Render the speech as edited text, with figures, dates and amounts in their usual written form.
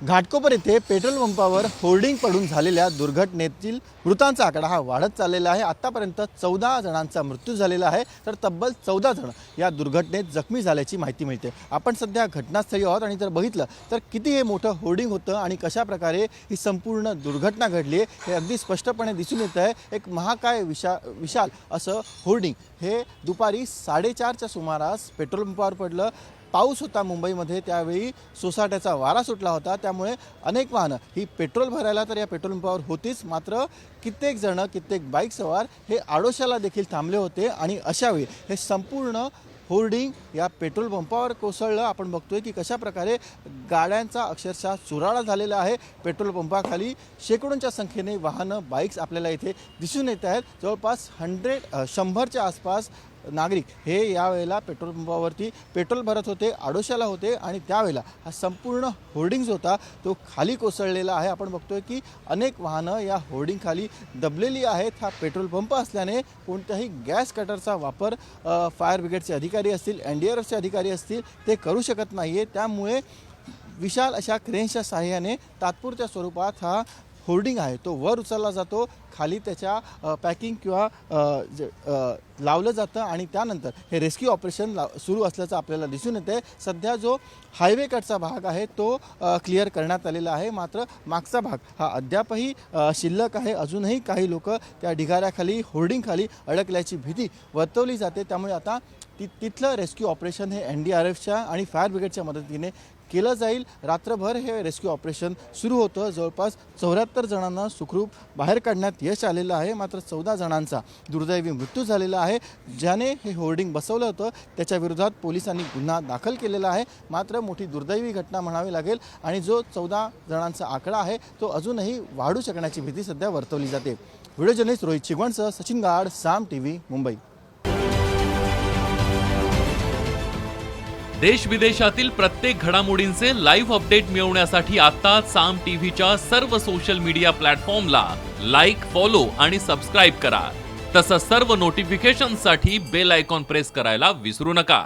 घाटकोपर येथे पेट्रोल पंपावर होर्डिंग पडून झालेल्या दुर्घटनेतील मृतांचा आकडा हा वाढत चाललेला आहे। आतापर्यंत 14 जणांचा मृत्यू झालेला आहे, तर तब्बल 14 जण या दुर्घटनेत जखमी झाल्याची माहिती मिळते। आपण सध्या घटनास्थळी आहोत आणि जर बघितलं तर किती हे मोठं होर्डिंग होतं आणि कशा प्रकारे ही संपूर्ण दुर्घटना घडली हे अगदी स्पष्टपणे दिसून येत आहे। एक महाकाय विशाल असं होर्डिंग हे दुपारी 4:30च्या सुमारास पेट्रोल पंपावर पडलं। पाऊस होता मुंबईमध्ये, त्यावेळी सोसाट्याचा वारा सुटला होता, त्यामुळे अनेक वाहनं ही पेट्रोल भरायला तर या पेट्रोल पंपावर होतीच, मात्र कित्येक बाईक सवार हे आडोशाला देखील थांबले होते आणि अशावेळी हे संपूर्ण होर्डिंग या पेट्रोल पंपावर कोसळलं। आपण बघतोय की कशा प्रकारे गाड्यांचा अक्षरशः चुराडा झालेला आहे। पेट्रोल पंपाखाली शेकडोंच्या संख्येने वाहनं, बाईक्स आपल्याला इथे दिसून येत आहेत। जवळपास 100च्या आसपास नागरिक हे यावेळेला पेट्रोल पंपावरती पेट्रोल भरत होते, आडोशाला होते आणि त्यावेळेला हा संपूर्ण होर्डिंग्स होता तो खाली कोसळलेला आहे। आपण बघतोय की अनेक वाहनं या होर्डिंग खाली दबलेली आहेत। हा पेट्रोल पंप असल्याने कोणत्याही गॅस कटरचा वापर फायर ब्रिगेडचे अधिकारी असतील, NDRFचे अधिकारी असतील ते करू शकत नाहीये। त्यामुळे विशाल अशा क्रेन्सच्या सहाय्याने तात्पुरत्या स्वरूपात हा होर्डिंग आहे तो वर उचलला जातो, खाली त्याच्या पॅकिंग किंवा लावलं जातं आणि त्यानंतर हे रेस्क्यू ऑपरेशन सुरू असल्याचं आपल्याला दिसून येते। सध्या जो हायवे कटचा भाग आहे तो क्लिअर करण्यात आलेला आहे, मात्र मागचा भाग हा अद्यापही शिल्लक आहे। अजूनही काही लोक त्या ढिगाऱ्याखाली, होर्डिंगखाली अडकल्याची भीती वर्तवली जाते। त्यामुळे आता तिथलं रेस्क्यू ऑपरेशन हे NDRFच्या आणि फायर ब्रिगेडच्या मदतीने केलं जाईल। रात्रभर हे रेस्क्यू ऑपरेशन सुरू होतं। जवळपास 74 जणांना सुखरूप बाहेर काढण्यात यश आलेलं आहे, मात्र 14 जणांचा दुर्दैवी मृत्यू झालेला आहे। ज्याने हे होर्डिंग बसवलं होतं त्याच्या विरोधात पोलिसांनी गुन्हा दाखल केलेला आहे, मात्र मोठी दुर्दैवी घटना म्हणावी लागेल आणि जो 14 जणांचा आकडा आहे तो अजूनही वाढू शकण्याची भीती सध्या वर्तवली जाते। व्हिडिओ जर्नलिस्ट रोहित चिगवणसह सचिन गाड, साम TV, मुंबई। देश विदेशातील प्रत्येक घडामोडींचे लाईव्ह अपडेट मिळवण्यासाठी आता साम टीव्हीच्या सर्व सोशल मीडिया प्लॅटफॉर्मला लाईक, फॉलो आणि सबस्क्राईब करा। तसंच सर्व नोटिफिकेशनसाठी बेल आयकॉन प्रेस करायला विसरू नका।